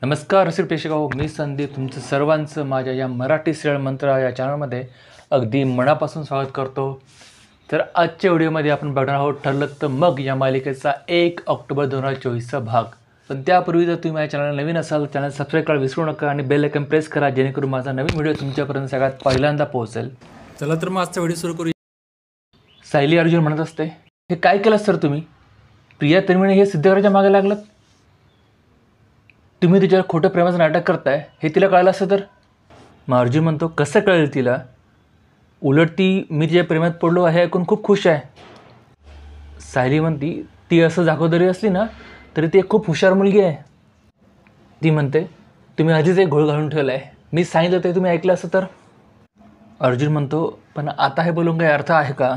नमस्कार रसिक प्रेक्षक, मी संदीप तुमचं सर्वांचं माझ्या या मराठी सिरियल मंत्र या चॅनलमध्ये अगदी मनापासून स्वागत करतो. तर आजच्या व्हिडिओमध्ये आपण बघणार आहोत ठरलं तर मग या मालिकेचा 1 ऑक्टोबर 2024चा भाग. पण त्यापूर्वी जर तुम्ही माझ्या चॅनल नवीन असाल तर चॅनल सबस्क्राईब करायला विसरू नका आणि बेल आयकॉन प्रेस करा, जेणेकरून माझा नवीन व्हिडिओ तुमच्यापर्यंत सगळ्यात पहिल्यांदा पोहोचेल. चला तर मग आजचा व्हिडिओ सुरू करूया. सायली अर्जुन म्हणत असते, हे काय केलं सर तुम्ही? प्रिया तन्वीने हे सिद्ध करायच्या मागे लागलात. तुम्ही तिच्यावर खोटं प्रेमाचं नाटक करताय हे तिला कळलं असतं तर? मग अर्जुन म्हणतो, कसं कळेल तिला? उलट ती मी तिच्या प्रेमात पडलो आहे ऐकून खूप खुश आहे. सायली म्हणती, ती असं दाखवदरी असली ना तरी ती एक खूप हुशार मुलगी आहे. ती म्हणते, तुम्ही आधीच एक घोळ घालून ठेवला आहे, मी सांगितलं ते तुम्ही ऐकलं असतं तर? अर्जुन म्हणतो, पण आता हे बोलून काही अर्थ आहे का?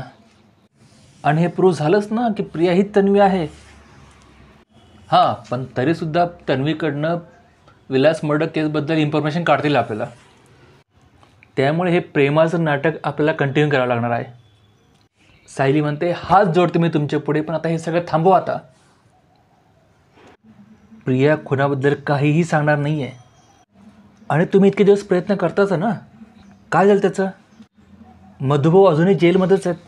आणि हे प्रूव्ह झालंच ना की प्रिया ही तन्वी आहे. हां, पण तरीसुद्धा तन्वीकडनं विलास मर्डर केसबद्दल इन्फॉर्मेशन काढतील आपल्याला. त्यामुळे हे प्रेमाचं नाटक आपल्याला कंटिन्यू करावं लागणार आहे. सायली म्हणते, हात जोडते मी तुमच्या पुढे, पण आता हे सगळं थांबवा आता. प्रिया खुनाबद्दल काहीही सांगणार नाही आहे. आणि तुम्ही इतके दिवस प्रयत्न करताच ना, काय झालं त्याचं? मधुभाऊ अजूनही जेलमध्येच आहेत.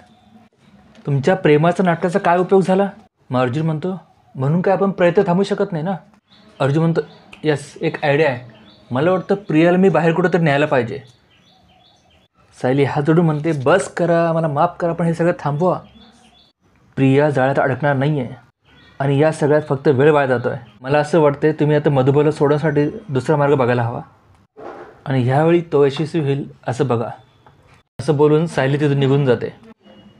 तुमच्या प्रेमाच्या नाटकाचा काय उपयोग झाला? मग अर्जुन म्हणतो, म्हणून काय आपण प्रयत्न थांबू शकत नाही ना? अर्जुन म्हणतो, यस, एक आयडिया आहे. मला वाटतं प्रियाला मी बाहेर कुठं तरी न्यायला पाहिजे. सायली हात जोडून म्हणते, बस करा, मला माफ करा, पण हे सगळं थांबवा. प्रिया जाळ्यात अडकणार नाही आहे आणि या सगळ्यात फक्त वेळ वाया जातो आहे. मला असं वाटतं तुम्ही आता मधुभाऊला सोडण्यासाठी दुसरा मार्ग बघायला हवा आणि ह्यावेळी तो यशस्वी होईल असं बघा. असं बोलून सायली तिथून निघून जाते.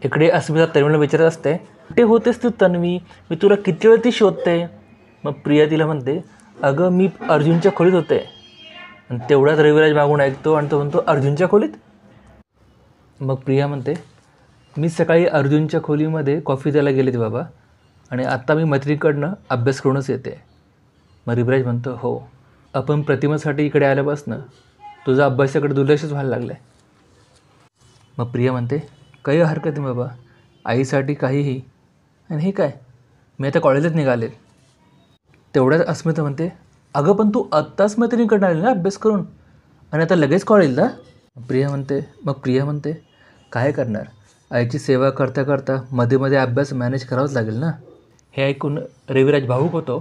इकडे अस्मिता तन्वीला विचारत असते, कुठे होतेस तू तन्वी? मी तुला किती वेळ ती शोधते. मग प्रिया तिला म्हणते, अगं मी अर्जुनच्या खोलीत होते. आणि तेवढ्याच रविराज मागून ऐकतो आणि तो म्हणतो, अर्जुनच्या खोलीत? मग प्रिया म्हणते, मी सकाळी अर्जुनच्या खोलीमध्ये कॉफी द्यायला गेले ते बाबा, आणि आत्ता मी मैत्रिणीकडनं अभ्यास करूनच येते. मग रविराज म्हणतो, हो, आपण प्रतिमेसाठी इकडे आल्यापासनं तुझा अभ्यासाकडे दुर्लक्षच व्हायला लागलं आहे. मग प्रिया म्हणते, काही हरकत नाही बाबा, आईसाठी काहीही. आणि हे काय, मी आता कॉलेजात निघाले. तेवढ्याच अस्मिता म्हणते, अगं पण तू आत्ताच मैत्रिणीकडनं आली ना अभ्यास करून, आणि आता लगेच कॉलेजला? प्रिया म्हणते, काय करणार, आईची सेवा करता करता मध्ये मध्ये अभ्यास मॅनेज करावाच लागेल ना. हे ऐकून रविराज भावूक होतो.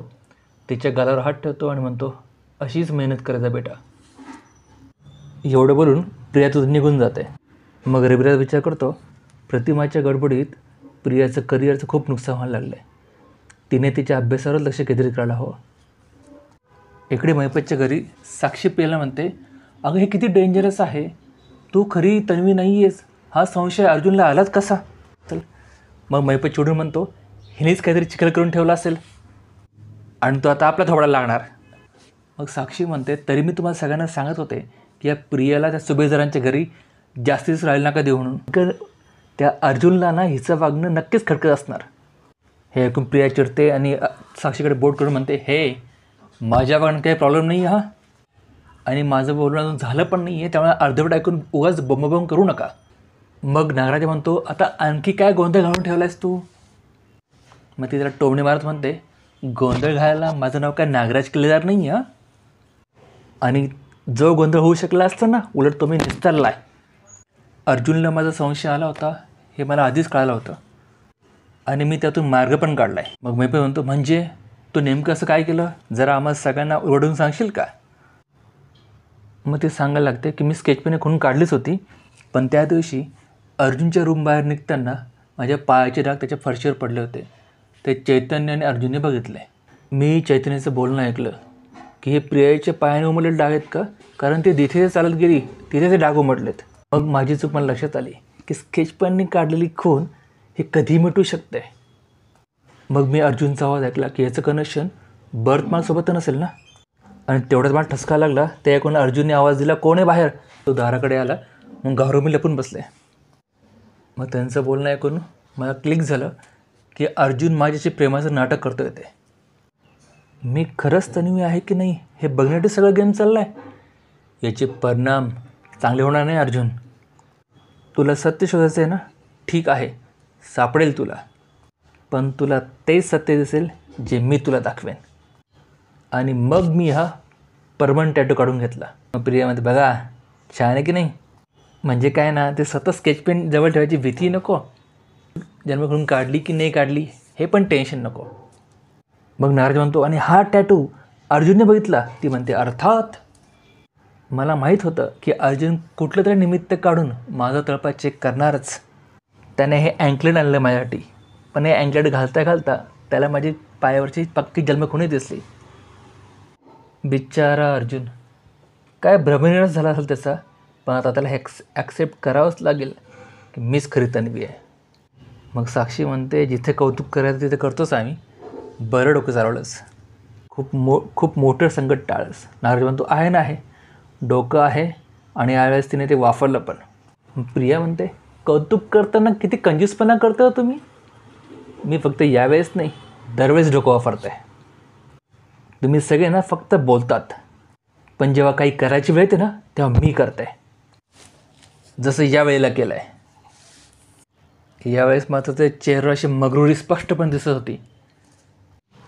तिच्या गालावर हात ठेवतो आणि म्हणतो, अशीच मेहनत करायचा बेटा. एवढं बोलून प्रिया तिथून निघून जाते. मग रविराज विचार करतो, प्रतिमाच्या गडबडीत प्रियाचं करिअरचं खूप नुकसान व्हायला लागलं आहे. तिने तिच्या अभ्यासावर लक्ष केंद्रित करायला हवं. इकडे मैपतच्या घरी साक्षी प्रियाला म्हणते, अगं हे किती डेंजरस आहे, तू खरी तन्वी नाही आहेस, हा संशय अर्जुनला आलाच कसा? चल. मग मैपत चिडून म्हणतो, हिनेच काहीतरी चिखल करून ठेवला असेल आणि तो आता आपला थोडा लागणार. मग साक्षी म्हणते, तरी मी तुम्हाला सगळ्यांना सांगत होते की या प्रियाला त्या सुभेदारांच्या घरी जास्तीच राहायला नका देऊ म्हणून. त्या अर्जुनला ना हिचं वागणं नक्कीच खटकत असणार. हे ऐकून प्रिया चिडते आणि साक्षीकडे बोट करून म्हणते, हे माझ्या वागण्यात काही प्रॉब्लेम नाही आहे हा, आणि माझं बोलणं अजून झालं पण नाही आहे, त्यामुळे अर्धवट ऐकून उगाच बंबबंब करू नका. मग नागराज म्हणतो, आता आणखी काय गोंधळ घालून ठेवला आहेस तू? मग ती त्याला टोमणे मारत म्हणते, गोंधळ घालायला माझं नाव काय नागराज किल्लेदार नाही आहे. आणि जो गोंधळ होऊ शकला असता ना, उलट तो मी निस्तारला आहे. अर्जुनला माझा संशय आला होता हे मला आधीच कळालं होतं आणि मी त्यातून मार्ग पण काढला आहे. मग मी पण म्हणतो, म्हणजे तू नेमकं असं काय केलं, जरा आम्हाला सगळ्यांना ओरडून सांगशील का? मग ते सांगायला लागते की मी स्केचपेन खून काढलीच होती, पण त्या दिवशी अर्जुनच्या रूम बाहेर निघताना माझ्या पायाचे डाग त्याच्या फरशीवर पडले होते. ते चैतन्य आणि अर्जुनने बघितले. मी चैतन्याचं बोलणं ऐकलं की हे प्रियाच्या पायाने उमटलेले डाग आहेत का, कारण ते जिथे चालत गेली तिथे ते डाग उमटलेत. मग माझी चूक मला लक्षात आली की स्केचपेनने काढलेली खून हे कधी मिटू शकते. मग मी अर्जुनचा आवाज ऐकला की याचं कनेक्शन बर्थमार्कसोबत तर नसेल ना. आणि तेवढ्याच मला ठसका लागला. ते ऐकून अर्जुनने आवाज दिला, कोण आहे बाहेर? तो दाराकडे आला. मग घाबरून मी लपून बसले. मग त्यांचं बोलणं ऐकून मला क्लिक झालं की अर्जुन माझ्याशी प्रेमाचं नाटक करतोय. ते मी खरंच तन्वी आहे की नाही हे बघण्यासाठी सगळं गेम चालला आहे. याचे परिणाम चांगले होणार नाही. अर्जुन, तुला सत्य शोधायचं आहे ना, ठीक आहे, सापडेल तुला, पण तुला तेच सत्य दिसेल जे मी तुला दाखवेन. आणि मग मी हा परमनंट टॅटू काढून घेतला. मग प्रिया म्हणते बघा छान आहे की नाही. म्हणजे काय ना, ते सतत स्केच पेन जवळ ठेवायची भीती नको, जन्मकडून काढली की नाही काढली हे पण टेन्शन नको. मग नारद म्हणतो आणि हा टॅटू अर्जुनने बघितला. ती म्हणते अर्थात मला माहीत होतं की अर्जुन कुठलं तरी निमित्त काढून माझा तळपाय चेक करणारच. त्याने हे अँकलेट आणलं माझ्यासाठी, पण हे अँकलेट घालता घालता त्याला माझी पायावरची पक्की जन्मखुणी दिसली. बिचारा अर्जुन, काय भ्रमनिरास झाला असेल त्याचा, पण आता त्याला ॲक्सेप्ट करावंच लागेल की मीच खरी तन्वी आहे. मग साक्षी म्हणते जिथे कौतुक करायचं तिथे करतोच आम्ही, बरं डोकं चालवलंस, खूप मोठं संकट टाळस. नारद म्हणतो आहे ना आहे, डोकं आहे आणि यावेळेस तिने ते वापरलं पण. प्रिया म्हणते कौतुक करताना किती कंजूसपणा करता तुम्ही. मी फक्त यावेळेस नाही दरवेळेस डोकं वापरत आहे. तुम्ही सगळे ना फक्त बोलतात, पण जेव्हा काही करायची वेळ येते ना तेव्हा मी करते, जसं यावेळेला केलं आहे. यावेळेस मात्र ते चेहरा अशी मगरुरी स्पष्टपणे दिसत होती.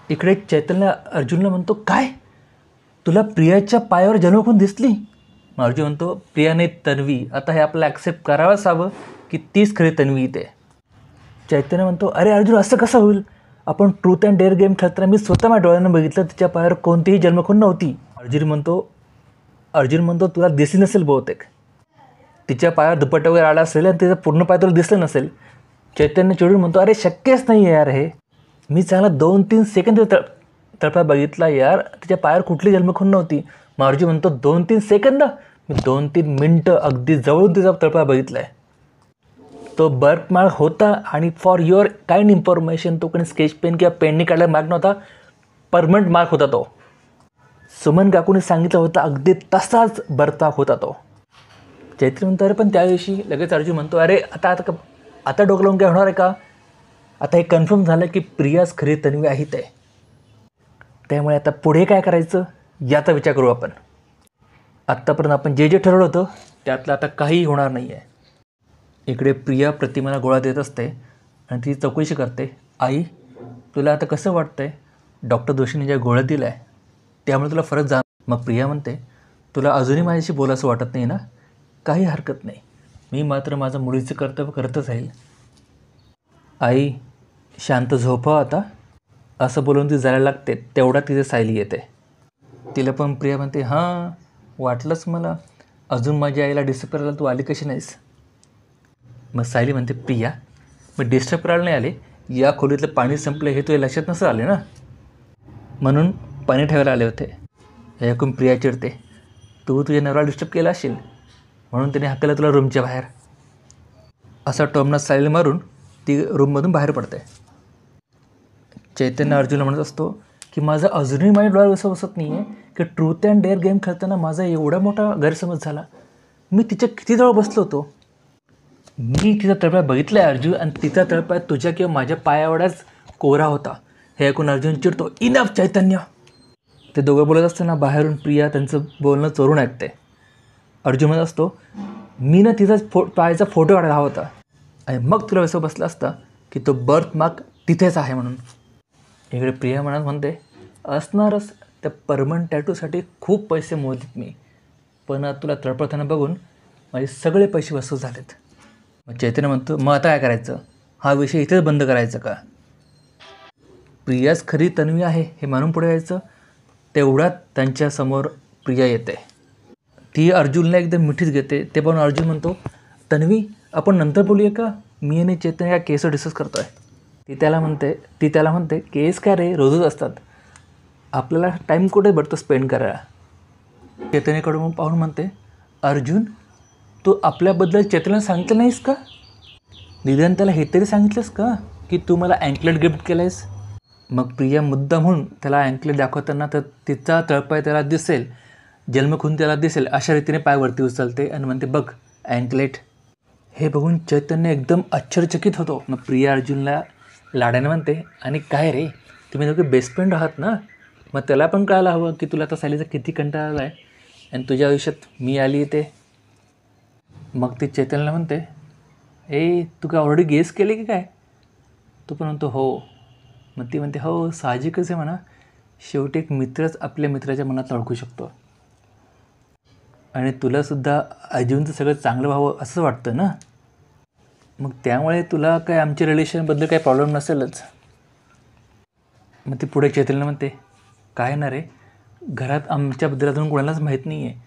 इकडे चैतन्य अर्जुनला म्हणतो काय तुला प्रियाच्या पायावर जन्मखून दिसली. मग अर्जुन म्हणतो प्रियाने तन्वी, आता हे आपल्याला ॲक्सेप्ट करावंच हवं की तीच खरी तन्वी इथे. चैतन्य म्हणतो अरे अर्जुन असं कसं होईल, आपण ट्रूथ अँड डेअर गेम खेळताना मी स्वतः माझ्या डोळ्यानं बघितलं तिच्या पायावर कोणतीही जन्मखून नव्हती. अर्जुन म्हणतो तुला दिसली नसेल बहुतेक, तिच्या पायावर दुपट्टा वगैरे आला असेल आणि तिचं पूर्ण पाय तुला दिसलं नसेल. चैतन्य चिडून म्हणतो अरे शक्यच नाही यार, हे मी चांगला 2-3 सेकंद तळपाय बघितला यार, तिच्या पायावर कुठली जन्मखून नव्हती. मग अर्जुन म्हणतो 2-3 सेकंद, मी 2-3 मिनटं अगदी जवळून तिचा तळपाय बघितला आहे. तो बर्थ मार्क होता आणि फॉर युअर काइंड इन्फॉर्मेशन तो कोणी स्केच पेन किंवा पेननी काढलेला मार्क नव्हता, परमनंट मार्क होता तो. सुमन काकूने सांगितलं होतं अगदी तसाच बर्थ मार्क होता तो. चैत्र म्हणतो अरे पण त्या दिवशी लगेच अर्जुन म्हणतो अरे आता डोकं लावून काय होणार आहे का, आता हे कन्फर्म झालं की प्रियाच खरी तन्वी आहे ते, त्यामुळे आता पुढे काय करायचं याचा विचार करू आपण. आत्तापर्यंत आपण जे ठरवलं होतं त्यातलं आता काहीही होणार नाही आहे. इकडे प्रिया प्रतिमाला गोळा देत असते आणि ती चौकशी करते, आई तुला आता कसं वाटतं आहे, डॉक्टर जोशीने ज्या गोळ्या दिल्या आहे त्यामुळे तुला फरक जा. मग प्रिया म्हणते तुला अजूनही माझ्याशी बोलायचं वाटत नाही ना, काही हरकत नाही, मी मात्र माझं मुलीचं कर्तव्य करतच राहील. आई शांत झोपा आता, असं बोलून ती जायला लागते तेवढा तिथे सायली येते. तिला पण प्रिया म्हणते हां वाटलंच मला, अजून माझ्या आईला डिस्टर्ब करायला तू आली कशी नाहीस. मग सायली म्हणते प्रिया मग डिस्टर्ब करायला नाही आले, या खोलीतलं पाणी संपलं हे तुझ्या लक्षात नसं आले ना, म्हणून पाणी ठेवायला आले होते. हे ऐकून प्रिया चिडते, तू तुझ्या नवऱ्याला डिस्टर्ब केला असेल म्हणून त्याने हाकलं तुला रूमच्या बाहेर. असा टोमना सायली मारून ती रूममधून बाहेर पडते. चैतन्य अर्जुनला म्हणत असतो की माझा अजूनही माझ्या डोळ्यात असं बसत नाही आहे की ट्रूथ अँड डेअर गेम खेळताना माझा एवढा मोठा गैरसमज झाला. मी तिच्या किती जवळ बसलो होतो, मी तिचा तळपाय बघितला आहे अर्जुन, आणि तिचा तळपाय तुझ्या किंवा माझ्या पायावरच कोरा होता. हे ऐकून अर्जुन चिडतो, इनफ चैतन्य. ते दोघं बोलत असताना बाहेरून प्रिया त्यांचं बोलणं चोरून ऐकते. अर्जुन म्हणत असतो मी ना तिचा पायाचा फोटो काढायला हवा होता आणि मग तुला असं बसलं असतं की तो बर्थ मार्क तिथेच आहे म्हणून. इकडे प्रिया म्हणते असणारच, त्या परमनंट टॅटूसाठी खूप पैसे मोजलेत मी, पण तुला तळपळताना बघून माझे सगळे पैसे वसूल झालेत. मग चैतन्य म्हणतो मग आता काय करायचं, हा विषय इथेच बंद करायचा का. प्रियाच खरी तन्वी आहे हे मानून पुढे यायचं. तेवढ्यात त्यांच्यासमोर प्रिया येते. ती अर्जुनला एकदम मिठीच घेते. ते पण अर्जुन म्हणतो तन्वी आपण नंतर बोलूया का, मी आणि चैतन्य या केसवर डिस्कस करतो आहे. ती त्याला म्हणते केस काय रे रोजच असतात, आपल्याला टाईम कुठे भेटतो स्पेंड करायला. चैतन्यकडून पाहून म्हणते अर्जुन तू आपल्याबद्दल चैतन्यला सांगितलं नाहीस का, निदान त्याला हे तरी सांगितलंस का की तू मला अँकलेट गिफ्ट केलं आहेस. मग प्रिया मुद्दा म्हणून त्याला अँकलेट दाखवताना तर तिचा तळपाय त्याला दिसेल, जन्मखून त्याला दिसेल अशा रीतीने पायवरती उचलते आणि म्हणते बघ अँकलेट. हे बघून चैतन्य एकदम आश्चर्यचकित होतो. मग प्रिया अर्जुनला लाडाने म्हणते आणि काय रे तुम्ही दोघे बेस्ट फ्रेंड आहात ना, मग त्याला पण कळायला हवं की तुला आता सायलीचा किती कंटाळा आला आहे आणि तुझ्या आयुष्यात मी आली येते. मग ती चैतन्यला म्हणते ए तू काय ऑलरेडी गेस केले की काय. तू पण म्हणतो हो. मग ती म्हणते हो साहजिकच आहे म्हणा, शेवटी एक मित्रच आपल्या मित्राच्या मनात ओळखू शकतो. आणि तुलासुद्धा अर्जुनचं सगळं चांगलं व्हावं असं वाटतं ना. मग त्यामुळे तुला काय आमच्या रिलेशनबद्दल काही प्रॉब्लेम नसेलच. मग ती पुढे चैतन्य म्हणते, काय ना रे, घरात आमच्याबद्दल अजून कोणालाच माहीत नाही आहे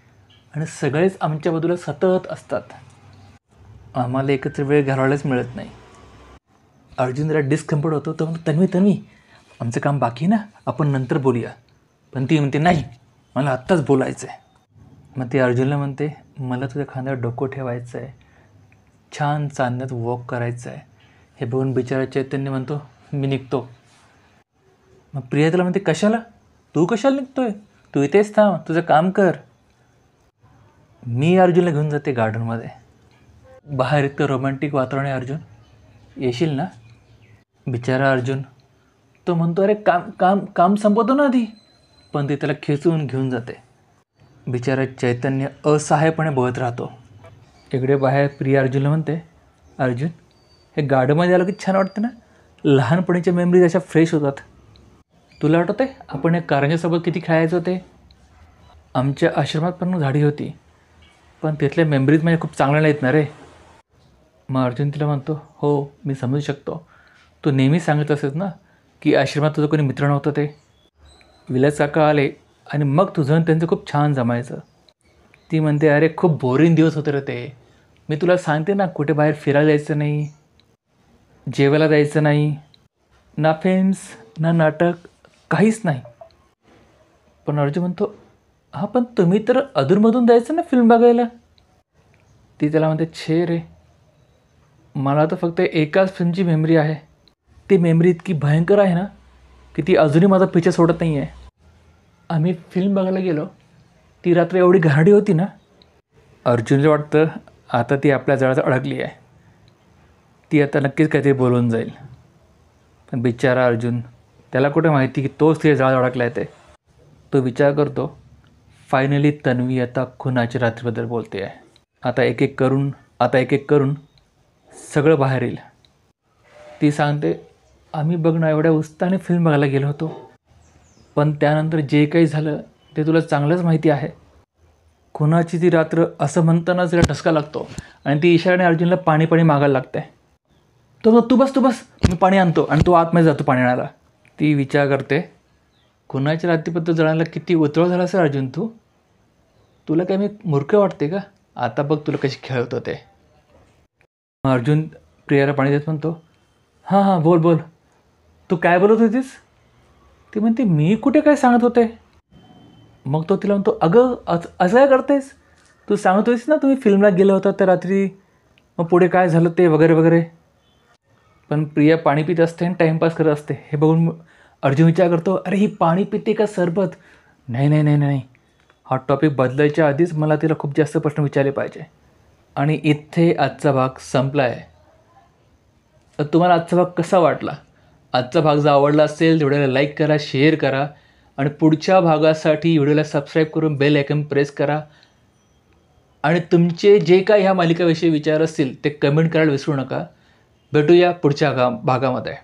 आणि सगळेच आमच्या बाजूला सतत असतात. आम्हाला एकत्र वेळ घालवायलाच मिळत नाही. अर्जुन जरा डिस्कम्फर्ट होतो. तर म्हणतो, तन्वी आमचं काम बाकी आहे ना, आपण नंतर बोलूया. पण ती म्हणते, नाही, मला आत्ताच बोलायचं आहे. मग ती अर्जुनला म्हणते, मला तुझ्या खांद्यावर डोकं ठेवायचं आहे, छान चांदण्यात वॉक करायचं आहे. हे बघून बिचारा चैतन्य म्हणतो, मी निघतो. मग प्रिया त्याला म्हणते, कशाला? तू कशाला निघतोय? तू इथेच थांब, तुझं काम कर. मी अर्जुनला घेऊन जाते गार्डनमध्ये. बाहेर इतकं रोमॅन्टिक वातावरण आहे. अर्जुन, येशील ना? बिचारा अर्जुन तो म्हणतो, अरे काम काम काम संपवतो ना आधी. पण ती त्याला खेचून घेऊन जाते. बिचारा चैतन्य असहाय्यपणे बघत राहतो. इकडे बाहेर प्रिया अर्जुनला म्हणते, अर्जुन, हे गार्डनमध्ये आलं की छान वाटतं ना. लहानपणीच्या मेमरीज अशा फ्रेश होतात. तुला आठवतं आहे आपण एक कारंजासोबत किती खेळायचो ते? आमच्या आश्रमात पण झाडी होती, पण तिथल्या मेमरीज म्हणजे खूप चांगल्या नाहीत ना रे. मग अर्जुन तिला म्हणतो, हो मी समजू शकतो. तू नेहमी सांगत असेस ना की आश्रमात तुझं कोणी मित्र नव्हतं ते. विलास काका आले आणि मग तुझं आणि त्यांचं खूप छान जमायचं. ती म्हणते, अरे खूप बोरिंग दिवस होते रे ते. मी तुला सांगते ना, कुठे बाहेर फिरायला जायचं नाही, जेवायला जायचं नाही, ना फिल्म्स ना नाटक, काहीच नाही. पण अर्जुन म्हणतो, हां पण तुम्ही तर अधूनमधून जायचं ना फिल्म बघायला. ती त्याला म्हणते, छे रे, मला तर फक्त एकाच फिल्मची मेमरी आहे. ती मेमरी इतकी भयंकर आहे ना की ती अजूनही माझा पिछा सोडत नाही आहे. आम्ही फिल्म बघायला गेलो, ती रात्र एवढी घाणेरडी होती ना. अर्जुनला वाटतं आता ती आपल्या जाळ्यात अडकली आहे, ती आता नक्कीच काहीतरी बोलून जाईल. पण बिचारा अर्जुन, त्याला कुठे माहिती की तोच तिच्या जाळ्यात अडकला आहे ते. तो विचार करतो, फायनली तन्वी आता खुनाच्या रात्रीबद्दल बोलते आहे. आता एक एक करून सगळं बाहेर येईल. ती सांगते, आम्ही बघ ना एवढ्या उत्साहाने फिल्म बघायला गेलो होतो, पण त्यानंतर जे काही झालं ते तुला चांगलंच माहिती आहे. खुनाची ती रात्र असं म्हणतानाच तिला ठसका लागतो आणि ती इशाऱ्याने अर्जुनला पाणी मागायला लागते. तो तू बस मी पाणी आणतो आणि तो आतमध्ये जातो पाणी आणायला. ती विचार करते, खुनाच्या रात्रीबद्दल जळायला किती उतळ झाला असेल अर्जुन तू. तुला काय मी मूर्ख वाटते का? आता बघ तुला कशी खेळवतो ते. अर्जुन प्रियाला पाणी देत म्हणतो, हां बोल, तू काय बोलत होतीस? ती म्हणते, मी कुठे काय सांगत होते. मग तो तिला म्हणतो, अगं असं काय करतेस? तू सांगत होतीस ना तुम्ही फिल्मला गेलो होता त्या रात्री, मग पुढे काय झालं ते वगैरे. पण प्रिया पाणी पित असते आणि टाईमपास करत असते. हे बघून अर्जुन विचार करतो, अरे ही पाणी पिते का सरबत? नाही, हा टॉपिक बदलायच्या आधीच मला तिला खूप जास्त प्रश्न विचारले पाहिजे. आणि इथे आजचा भाग संपला आहे. तर तुम्हाला आजचा भाग कसा वाटला? आजचा भाग जर आवडला असेल व्हिडिओला लाईक करा, शेअर करा आणि पुढच्या भागासाठी व्हिडिओला सबस्क्राईब करून बेल आयकॉन प्रेस करा. आणि तुमचे जे काही ह्या मालिकाविषयी विचार असतील ते कमेंट करायला विसरू नका. भेटूया पुढच्या भागामध्ये.